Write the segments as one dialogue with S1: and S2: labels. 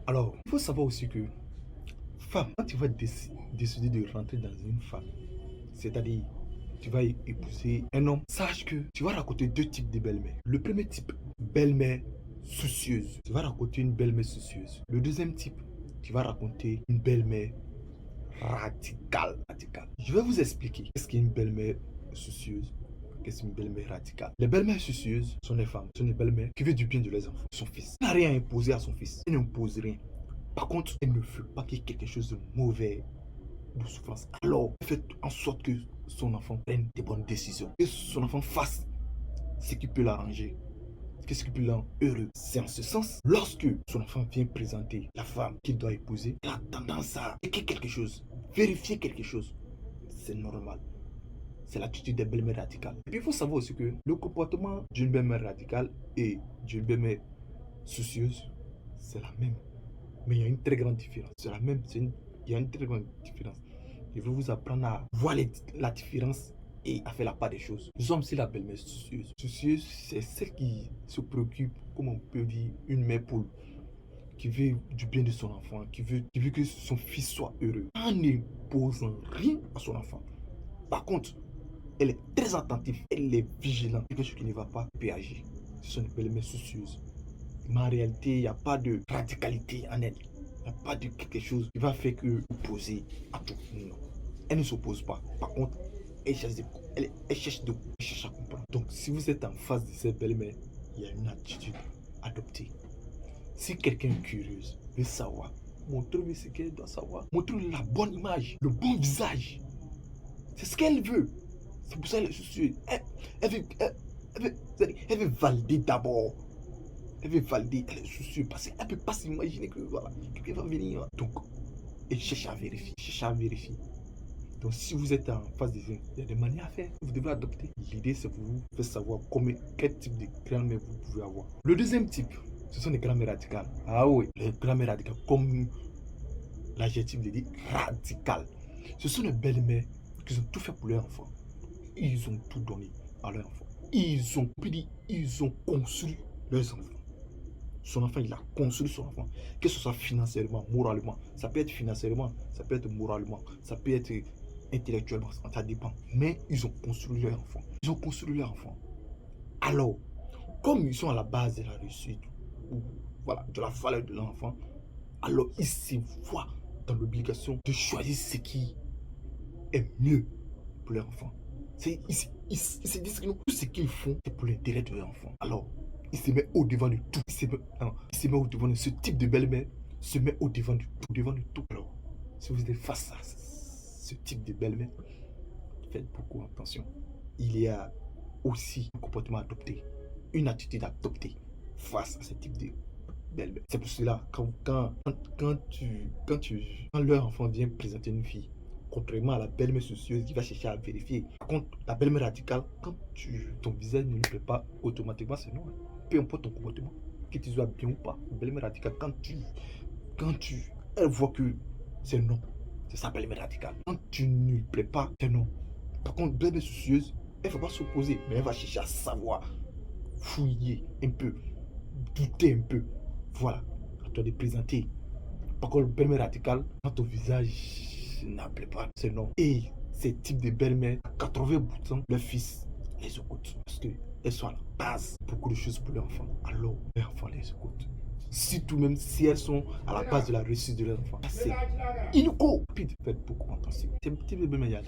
S1: Alors, il faut savoir aussi que, femme, quand tu vas décider de rentrer dans une femme, c'est-à-dire tu vas épouser un homme, sache que tu vas raconter deux types de belle-mère. Le premier type, belle-mère soucieuse. Tu vas raconter une belle-mère soucieuse. Le deuxième type, tu vas raconter une belle-mère radicale. Radicale. Je vais vous expliquer qu'est-ce qu'est une belle-mère soucieuse. Qu'est-ce qu'une belle-mère radicale? Les belles-mères soucieuses sont des femmes, sont des belles-mères qui veulent du bien de leurs enfants, son fils. Elle n'a rien à imposer à son fils. Elle n'impose rien. Par contre, elle ne veut pas qu'il y ait quelque chose de mauvais, de souffrance. Alors, elle fait en sorte que son enfant prenne des bonnes décisions. Que son enfant fasse ce qui peut l'arranger. Qu'est-ce qui peut le rendre heureux? C'est en ce sens, lorsque son enfant vient présenter la femme qu'il doit épouser, il a tendance à écrire quelque chose, vérifier quelque chose. C'est normal. C'est l'attitude des belles-mères radicales. Et puis il faut savoir aussi que le comportement d'une belle-mère radicale et d'une belle-mère soucieuse, c'est la même. Mais il y a une très grande différence. C'est la même, il y a une très grande différence. Je vais vous apprendre à voir la différence et à faire la part des choses. Nous sommes aussi la belle-mère soucieuse. Soucieuse, c'est celle qui se préoccupe, comme on peut dire, une mère poule, qui veut du bien de son enfant, qui veut que son fils soit heureux, en n'imposant rien à son enfant. Par contre, elle est très attentive, elle est vigilante. Quelque chose qui ne va pas, elle peut agir. Ce sont des belles-mères soucieuses. Mais en réalité, il n'y a pas de radicalité en elle. Il n'y a pas de quelque chose qui va faire que vous posez à tout. Non. Elle ne s'oppose pas. Par contre, elle cherche à comprendre. Donc, si vous êtes en face de cette belle-mère, il y a une attitude adoptée. Si quelqu'un est curieuse, veut savoir, montrez-lui ce qu'elle doit savoir. Montrez-lui la bonne image, le bon visage. C'est ce qu'elle veut. C'est pour ça qu'elle est soucieuse. Elle veut valider d'abord. Elle veut valider, elle est soucieuse parce qu'elle ne peut pas s'imaginer que voilà, quelqu'un va venir. Donc, elle cherche à vérifier, cherche à vérifier. Donc, si vous êtes en phase de il y a des manières à faire. Vous devez adopter. L'idée, c'est pour vous faire savoir quel type de grand-mère vous pouvez avoir. Le deuxième type, ce sont les grand-mères radicales. Ah oui, les grand-mères radicales, comme l'adjectif le dit, radicales. Ce sont les belles-mères qui ont tout fait pour leurs enfants. Ils ont tout donné à leurs enfants. Ils ont construit leurs enfants. Son enfant, il a construit son enfant. Que ce soit financièrement, moralement. Ça peut être financièrement, ça peut être moralement, ça peut être intellectuellement, ça dépend. Mais ils ont construit leur enfant. Ils ont construit leur enfant. Alors, comme ils sont à la base de la réussite, ou voilà, de la valeur de l'enfant, alors ils se voient dans l'obligation de choisir ce qui est mieux pour leur enfant. Ils se disent que tout ce qu'ils font, c'est pour l'intérêt de leur enfant. Alors, il se met au devant de tout. Il se met au devant de ce type de belle-mère, se met au devant de tout. Au devant de tout. Alors, si vous êtes face à ce type de belle-mère, faites beaucoup attention. Il y a aussi un comportement adopté, une attitude adoptée face à ce type de belle-mère. C'est pour cela, quand leur enfant vient présenter une fille, contrairement à la belle-mère soucieuse qui va chercher à vérifier. Par contre, la belle-mère radicale, quand ton visage ne lui plaît pas, automatiquement c'est non. Peu importe ton comportement, que tu sois bien ou pas, la belle-mère radicale, elle voit que c'est non. C'est ça, belle-mère radicale. Quand tu ne lui plais pas, c'est non. Par contre, belle-mère soucieuse, elle ne va pas s'opposer, mais elle va chercher à savoir, fouiller un peu, douter un peu. Voilà, à toi de présenter. Par contre, belle-mère radicale, quand ton visage n'appelle pas, c'est non. Et ces types de belles-mères, 80% leurs fils les écoutent. Parce qu'elles sont à la base de beaucoup de choses pour leurs enfants. Alors, leurs enfants les écoutent. Surtout même si elles sont à la base de la réussite de leurs enfants. C'est inouï. Faites beaucoup attention. C'est un petit peu belle-mère.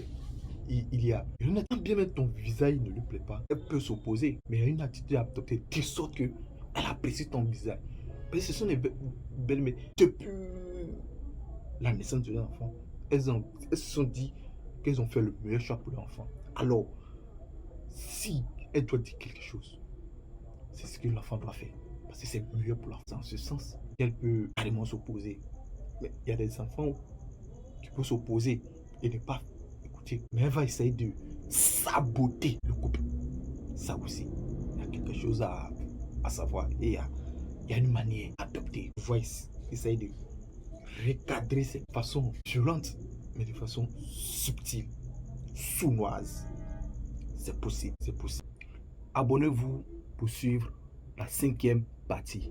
S1: Il y a quand bien même ton visage ne lui plaît pas, elle peut s'opposer, mais il y a une attitude à adopter de sorte qu'elle apprécie ton visage. Parce que ce sont les belles-mères. Depuis la naissance de l'enfant, elles se sont dit qu'elles ont fait le meilleur choix pour l'enfant. Alors, si elle doit dire quelque chose, c'est ce que l'enfant doit faire. Parce que c'est mieux pour l'enfant. En ce sens, elle peut carrément s'opposer. Mais il y a des enfants qui peuvent s'opposer et ne pas écouter. Mais elle va essayer de saboter le couple. Ça aussi, il y a quelque chose à savoir. Et il y a une manière adoptée. Vous voyez, essayer de recadrer cette façon violente, mais de façon subtile, sournoise. C'est possible, c'est possible. Abonnez-vous pour suivre la 5e partie.